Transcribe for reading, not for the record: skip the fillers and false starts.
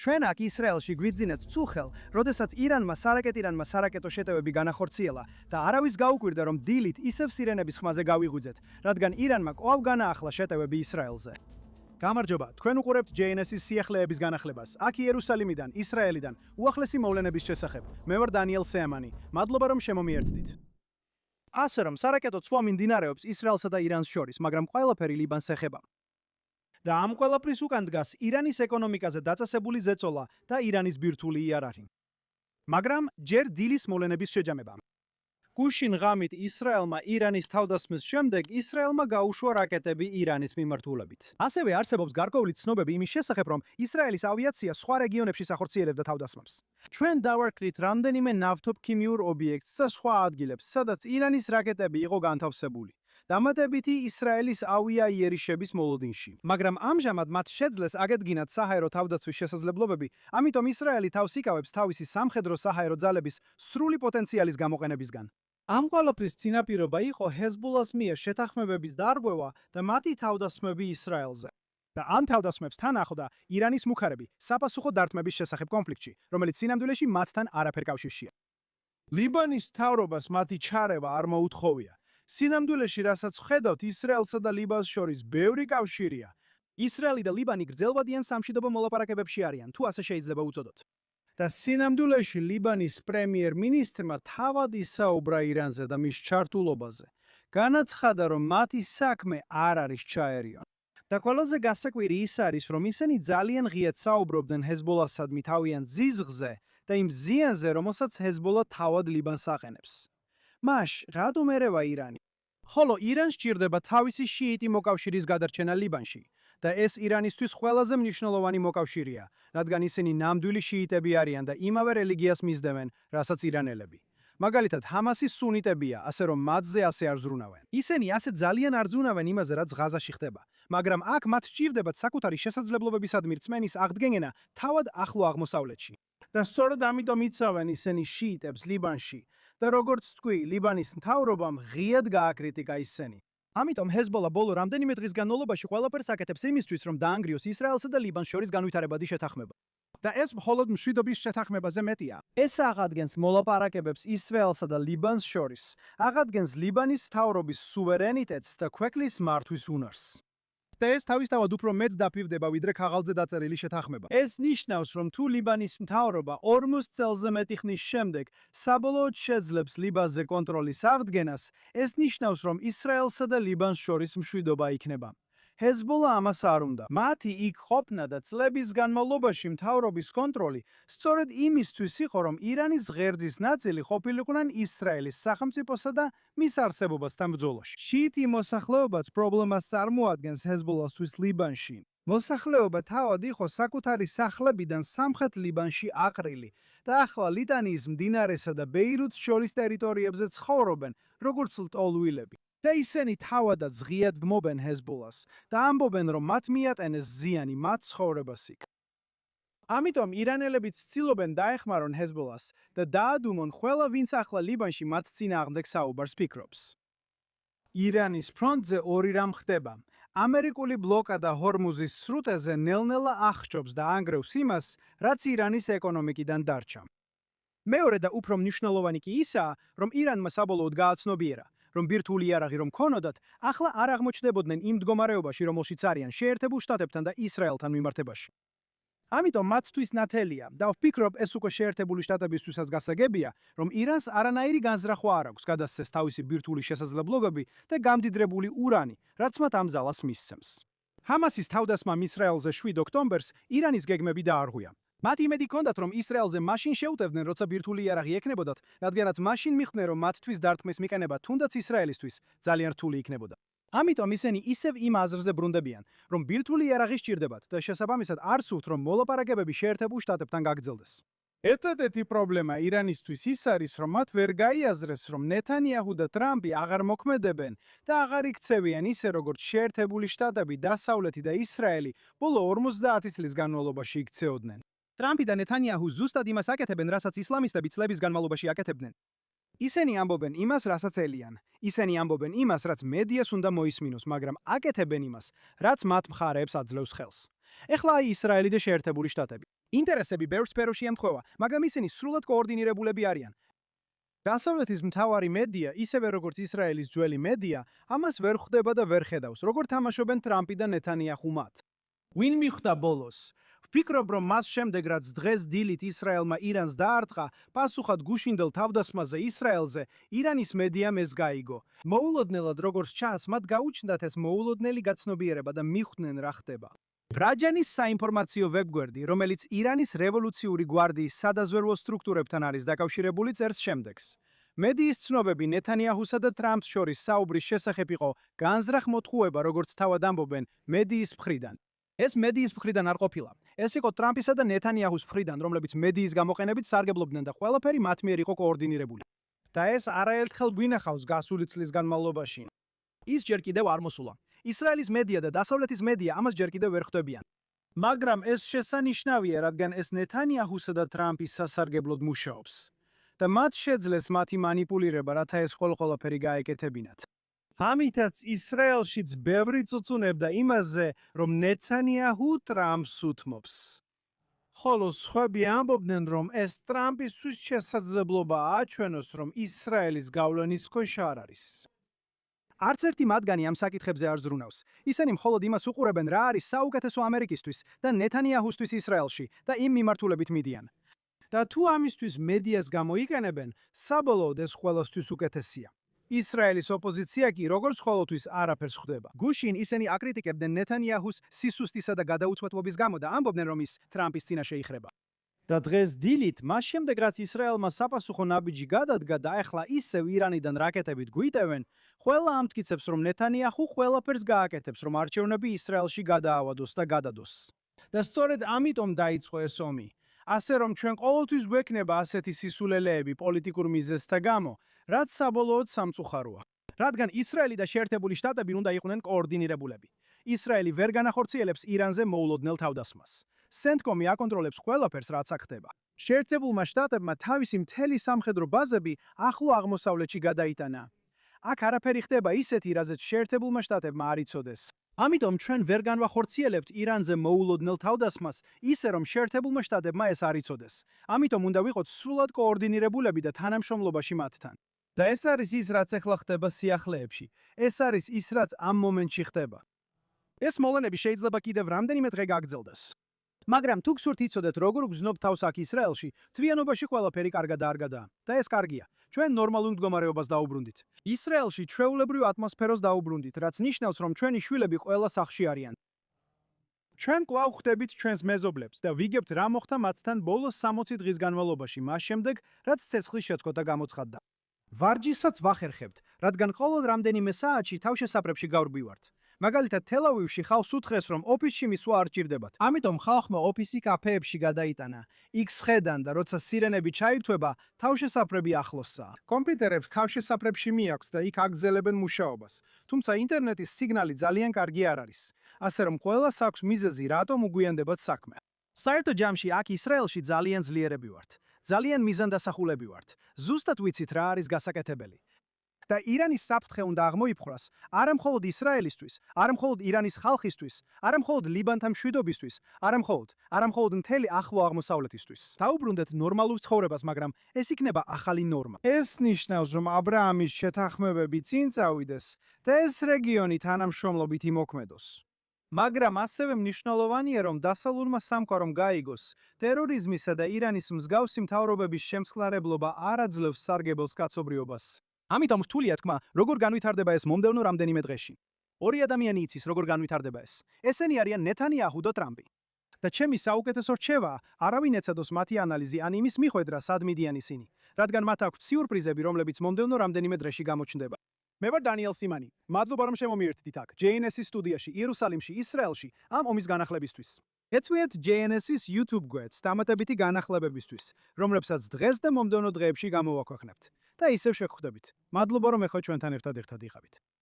ჩვენ აქ ისრაელში გვიძინეთ ცუხელ, როდესაც ირანმა სარაკეტო შეტევები განახორციელა და არავის გაუკვირდა, რომ დილით ისევ სირენების ხმაზე გავიღვიძეთ, რადგან ირანმა კვლავ განაახლა შეტევები ისრაელზე. გამარჯობა, თქვენ უყურებთ JNS-ის სიახლეების განახლებას. აქ იერუსალიმიდან, ისრაელიდან, უახლესი მოვლენების შესახებ. მე ვარ დანიელ სეამანი. მადლობა, რომ შემომიერთდით. ასე რომ სარაკეტო ცვლა მიმდინარეობს ისრაელსა და ირანს შორის, მაგრამ ყველაფერი ლიბანს ეხება. და ამ ყველაფრის უკან დგას ირანის ეკონომიკაზე დაწესებული ზეწოლა და ირანის ბირთვული იარაღი. მაგრამ ჯერ დილის მოვლენების შეჯამება. გუშინ ღამით ისრაელმა ირანის თავდასხმის შემდეგ ისრაელმა გაუშვა რაკეტები ირანის მიმართულებით. ასევე არსებობს გარკვეული ცნობები იმის შესახებ, რომ ისრაელის ავიაცია სხვა რეგიონებში სახორციელებდა თავდასხმებს. ჩვენ დავარქლით რამდენიმე ნავთობქიმიურ ობიექტს და სხვა ადგილებს, სადაც ირანის რაკეტები იყო განთავსებული. დამატებითი ისრაელის ავიაიერიშების მოლოდინში. მაგრამ ამჟამად მათ შეძლეს აგედგინათ საჰაერო თავდაცვის შესაძლებლობები, ამიტომ ისრაელი თავს იკავებს თავისი სამხედრო-საჰაერო ძალების სრული პოტენციალის გამოყენებისგან. ამ ყველაფრის წინაპირობა იყო ჰეზბოლას მიერ შეთანხმებების დარღვევა და მათი თავდასხმები ისრაელზე. და ამ თავდასხმებს თან ახლდა ირანის მუქარები საპასუხო დარტყმების შესახებ კონფლიქტში, რომელიც სინამდვილეში მათთან არაფერ კავშირშია. ლიბანის მთავრობას მათი ჩარევა არ მოუთხოვია. სინამდვილეში, რასაც ხედავთ, ისრაელსა და ლიბანს შორის ბევრი კავშირია. ისრაელი და ლიბანი გრძელვადიან სამშვიდობო მოლაპარაკებებში არიან, თუ ასე შეიძლება უწოდოთ. და სინამდვილეში ლიბანის პრემიერ-მინისტრმა თავად ისაუბრა ირანზე და მის ჩართულობაზე. განაცხადა, რომ მათი საქმე არ არის ჩაერიონ. და ყველაზე გასაკვირი ის არის, რომ ისინი ძალიან ღიად საუბრობდნენ ჰეზბოლასადმი თავიანთ ზიზღზე და იმ ზიანზე, რომელსაც ჰეზბოლა თავად ლიბანს აყენებს. მაშ, რატომ ერევა ირანი? ხოლო ირანს სჭირდება თავისი შიიტი მოკავშირის გადარჩენა ლიბანში და ეს ირანისთვის ყველაზე მნიშვნელოვანი მოკავშირეა, რადგან ისინი ნამდვილი შიიტები არიან და იმავე რელიგიას მისდევენ, რასაც ირანელები. მაგალითად, ჰამასი სუნიტებია, ასე რომ მათზე ასე არ ზრუნავენ. ისინი ასე ძალიან არ ზრუნავენ იმაზე, რაც ღაზაში ხდება, მაგრამ აქ მათ სჭირდებათ საკუთარი შესაძლებლობებისადმი რწმენის აღდგენა თავად ახლო აღმოსავლეთში. და სწორედ ამიტომ იცავენ ისინი შიიტებს ლიბანში და როგორც თქვი, ლიბანის მთავრობამ ღიად გააკრიტიკა ისინი. ამიტომ ჰეზბოლა ბოლო რამდენიმე დღის განმავლობაში ყველაფერს აკეთებს იმისთვის, რომ დაანგრიოს ისრაელსა და ლიბანს შორის განვითარებადი შეთანხმება. და ეს მხოლოდ მშვიდობის შეთანხმებაზე მეტია. ეს აღადგენს მოლაპარაკებებს ისრაელსა და ლიბანს შორის, აღადგენს ლიბანის მთავრობის სუვერენიტეტს და ქვეყნის მართვის უნარს. და ეს თავისთავად უფრო მეც დაფივდება, ვიდრე ქაღალდზე დაწერილი შეთანხმება. ეს ნიშნავს, რომ თუ ლიბანის მთავრობა 40 წელზე მეტი ხნის შემდეგ საბოლოოდ შეძლებს ლიბანზე კონტროლის აღდგენას, ეს ნიშნავს, რომ ისრაელსა და ლიბანს შორის მშვიდობა იქნება. ჰეზბოლა ამას არ უნდა. მათი იქ ყოფნა და წლების განმავლობაში მთავრობის კონტროლი სწორედ იმისთვის იყო, რომ ირანის ღერძის ნაწილი ყოფილიყვნენ ისრაელის სახელმწიფოსა და მის არსებობასთან ბრძოლაში. შიიტი მოსახლეობაც პრობლემას წარმოადგენს ჰეზბოლასთვის ლიბანში. მოსახლეობა თავად იყო საკუთარი სახლებიდან სამხრეთ ლიბანში აყრილი და ახლა ლიტანიის მდინარესა და ბეირუთს შორის ტერიტორიებზე ცხოვრობენ, როგორც ლტოლვილები. და ისინი თავადაც ღიად გმობენ ჰეზბოლას და ამბობენ, რომ მათ მიატენეს ზიანი მათ ცხოვრებას იქ. ამიტომ ირანელებიც ცდილობენ დაეხმარონ ჰეზბოლას და დაადუმონ ყველა, ვინც ახლა ლიბანში მათ წინააღმდეგ საუბარს ფიქრობს. ირანის ფრონტზე ორი რამ ხდება. ამერიკული ბლოკადა ჰორმუზის სრუტეზე ნელ-ნელა აღჭობს და ანგრევს იმას, რაც ირანის ეკონომიკიდან დარჩა. მეორე და უფრო მნიშვნელოვანი კი ისაა, რომ ირანმა საბოლოოდ გააცნობიერა, რომ ბირთვული იარაღი რომ ქონოდათ, ახლა არ აღმოჩნდებოდნენ იმ მდგომარეობაში, რომელშიც არიან შეერთებულ შტატებთან და ისრაელთან მიმართებაში. ამიტომ მათთვის ნათელია და ვფიქრობ, ეს უკვე შეერთებული შტატებისთვისაც გასაგებია, რომ ირანს არანაირი განზრახვა არ აქვს გადასცეს თავისი ბირთვული შესაძლებლობები და გამდიდრებული ურანი, რაც მათ ამ ძალას მისცემს. ჰამასის თავდასხმამ ისრაელზე 7 ოქტომბერს ირანის გეგმები დაარღვია. მათ იმედი ჰქონდათ, რომ ისრაელზე მაშინ შეუტევდნენ, როცა ბირთვული იარაღი ექნებოდათ, რადგანაც მაშინ მიხვდნენ, რომ მათთვის დარტყმის მიყენება თუნდაც ისრაელისთვის ძალიან რთული იქნებოდა. ამიტომ ისინი ისევ იმ აზრზე ბრუნდებიან, რომ ბირთვული იარაღი სჭირდებათ და შესაბამისად არ სურთ, რომ მოლაპარაკებები შეერთებულ შტატებთან გაგრძელდეს. ერთადერთი პრობლემა ირანისთვის ის არის, რომ მათ ვერ გაიაზრეს, რომ ნეთანიაჰუ და ტრამპი აღარ მოქმედებენ და აღარ იქცევიან ისე, როგორც შეერთებული შტატები, დასავლეთი და ისრაელი ბოლო 50 წლის განმავლობაში იქცეოდნენ. ტრამპი და ნეთანიაჰუ ზუსტად იმას აკეთებენ, რასაც ისლამისტები წლების განმავლობაში აკეთებდნენ. ისინი ამბობენ იმას, რასაც ელიან. ისინი ამბობენ იმას, რაც მედიას უნდა მოისმინოს, მაგრამ აკეთებენ იმას, რაც მათ მხარეებს აძლევს ხელს. ეხლა ისრაელი და შეერთებული შტატები. ინტერესები ბევრ სფეროში ემთხვევა, მაგრამ ისინი სრულად კოორდინირებულები არიან. დასავლეთის მთავარი მედია, ისევე როგორც ისრაელის ძველი მედია, ამას ვერ ხვდება და ვერ ხედავს, როგორ თამაშობენ ტრამპი და ნეთანიაჰუ მათ. ვინ მიხვდა ბოლოს? ვფიქრობ, რომ მას შემდეგ, რაც დღეს დილით ისრაელმა ირანს დაარტყა, პასუხად გუშინდელ თავდასხმაზე ისრაელზე, ირანის მედიამ ეს გაიგო. მოულოდნელად როგორც ჩანს, მათ გაუჩნდათ ეს მოულოდნელი გაცნობიერება და მიხვდნენ რა ხდება. რაჯანის საინფორმაციო ვებგვერდი, რომელიც ირანის რევოლუციური გვარდიის სადაზვერვო სტრუქტურებთან არის დაკავშირებული, წერს შემდეგს. მედიის ცნობები ნეთანიაჰუსა და ტრამპს შორის საუბრის შესახებ იყო განზრახ მოთხოვება, როგორც თავად ამბობენ, მედიის მხრიდან. ეს მედიის მხრიდან არ ყოფილა. ეს იყო ტრამპისა და ნეთანიაჰუს მხრიდან, რომლებიც მედიის გამოყენებით სარგებლობდნენ და ყველაფერი მათ მიერ იყო კოორდინირებული. და ეს არაერთხელ გვინახავს გასული წლის განმავლობაში. ის ჯერ კიდევ არ მოსულა. ისრაელის მედია და დასავლეთის მედია ამას ჯერ კიდევ ვერ ხვდებიან. მაგრამ ეს შესანიშნავია, რადგან ეს ნეთანიაჰუსა და ტრამპის სასარგებლოდ მუშაობს. და მათ შეძლეს მათი მანიპულირება, რათა ეს ყველაფერი გაეკეთებინათ. ამითაც ისრაელშიც ბევრი წუწუნებდა იმაზე, რომ ნეთანიაჰუ ტრამპს უთმობს. ხოლო სხვები ამბობდნენ, რომ ეს ტრამპისთვის შესაძლებლობაა აჩვენოს, რომ ისრაელის გავლენის ქვეშ არ არის. არც ერთი მათგანი ამ საკითხებზე არ ზრუნავს. ისინი მხოლოდ იმას უყურებენ, რა არის საუკეთესო ამერიკისთვის და ნეთანიაჰუსთვის ისრაელში და იმ მიმართულებით მიდიან. და თუ ამისთვის მედიას გამოიყენებენ, საბოლოოდ ეს ყველასთვის უკეთესია. ისრაელის ოპოზიცია კი როგორც ყოველთვის არაფერს ხვდება. გუშინ ისინი აკრიტიკებდნენ ნეთანიაჰუს სისუსტისა და გადაუცვეთობის გამო და ამბობდნენ, რომ ის ტრამპის წინაშე იხრება. და დღეს დილით, მას შემდეგ რაც ისრაელმა საპასუხო ნაბიჯი გადადგა და ახლა ისევ ირანიდან რაკეტებით გვიტევენ, ყველა ამტკიცებს, რომ ნეთანიაჰუ ყველაფერს გააკეთებს, რომ არჩევნები ისრაელში გადაავადოს და გადადოს. და სწორედ ამიტომ დაიწყო ეს ომი. ასე რომ ჩვენ ყოველთვის გვექნება ასეთი სისულელეები პოლიტიკურ მიზეზთა გამო, რაც საბოლოოდ სამწუხაროა. რადგან ისრაელი და შეერთებული შტატები უნდა იყვნენ კოორდინირებულები. ისრაელი ვერ განახორციელებს ირანზე მოულოდნელ თავდასხმას. CENTCOM-ი აკონტროლებს ყველაფერს, რაც აქ ხდება. შეერთებულმა შტატებმა თავისი მთელი სამხედრო ბაზები ახლო აღმოსავლეთში გადაიტანა. აქ არაფერი ხდება ისეთი, რაზეც შეერთებულმა შტატებმა არ იცოდეს. ამიტომ ჩვენ ვერ განვახორციელებთ ირანზე მოულოდნელ თავდასხმას, ისე რომ შეერთებულმა შტატებმა ეს არ იცოდეს. ამიტომ უნდა ვიყოთ სრულად კოორდინირებულები და თანამშრომლობაში მათთან. და ეს არის ის, რაც ახლა ხდება სიახლეებში. ეს არის ის, რაც ამ მომენტში ხდება. ეს მოვლენები შეიძლება კიდევ რამდენიმე დღე გაგრძელდეს. მაგრამ თუ გსურთ იცოდეთ, როგორ გზნობ თავს აქ ისრაელში, თვიანობაში ყველაფერი კარგად არ გადაა. და ეს კარგია. ჩვენ ნორმალურ მდგომარეობას დაუბრუნდით. ისრაელში ჩვეულებრივ ატმოსფეროს დაუბრუნდით, რაც ნიშნავს, რომ ჩვენი შვილები ყველა სახლში არიან. ჩვენ კვლავ ხვდებით ჩვენს მეზობლებს და ვიგებთ რა მოხდა მათთან ბოლოს 60 დღის განმავლობაში, მას შემდეგ, რაც ცეცხლის შეწყვეტა გამოცხადდა. ვარჯიშსაც ვახერხებთ, რადგან ყოველ რამდენიმე საათში თავშესაფრებში გავრბივართ. მაგალითად, თელ-ავივში ხალხს უთხრეს, რომ ოფისში მისვლა არ ჭირდებათ. ამიტომ ხალხმა ოფისი კაფეებში გადაიტანა. იქ სხედან და როცა სირენები ჩაირთვება, თავშესაფრები ახლოსაა. კომპიუტერებს თავშესაფრებში მიაქვთ და იქ აგრძელებენ მუშაობას. თუმცა ინტერნეტის სიგნალი ძალიან კარგი არ არის. ასე რომ ყველას აქვს მიზეზი, რატომ უგვიანდებათ საქმე. საერთო ჯამში აქ ისრაელში ძალიან ძლიერები ვართ. ძალიან მიზანდასახულები ვართ. ზუსტად ვიცით რა არის გასაკეთებელი. და ირანის საფრთხე უნდა აღმოიფხვრას არა მხოლოდ ისრაელისთვის, არა მხოლოდ ირანის ხალხისთვის, არა მხოლოდ ლიბანთან მშვიდობისთვის, არა მხოლოდ მთელი ახლო აღმოსავლეთისთვის. დაუბრუნდეთ ნორმალურ ცხოვრებას, მაგრამ ეს იქნება ახალი ნორმა. ეს ნიშნავს, რომ აბრაამის შეთანხმებები წინ წავიდეს და ეს რეგიონი თანამშრომლობით იმოქმედოს. მაგრამ ასევე მნიშვნელოვანია, რომ დასავლურმა სამყარომ გაიგოს, ტერორიზმისა და ირანის მსგავსი მთავრობების შემსხლარებლობა არ აძლევს სარგებელს კაცობრიობას. ამიტომ რთულია თქმა, როგორ განვითარდება ეს მომდევნო რამდენიმე დღეში. ორი ადამიანი იცის, როგორ განვითარდება ეს. ესენი არიან ნეთანიაჰუ და ტრამპი. და ჩემი საუკეთესო რჩევაა, არავინ ეცადოს მათი ანალიზი ან იმის მიხვედრა, სად მიდიან ისინი, რადგან მათ აქვთ სიურპრიზები, რომლებიც მომდევნო რამდენიმე დღეში გამოჩნდება. მე ვარ დანიელ სიმანი. მადლობა რომ შემომიერთდით აქ, JNS-ის სტუდიაში, იერუსალიმში, ისრაელში, ამ ომის განახლებისთვის. ეწვიეთ JNS-ის YouTube გვერდს დამატებითი განახლებებისთვის, რომლებსაც დღეს და მომდევნო დღეებში გამოვაქვეყნებთ. და ისევ შეგხვდებით. მადლობა რომ ეხლა ჩვენთან ერთად იყავით.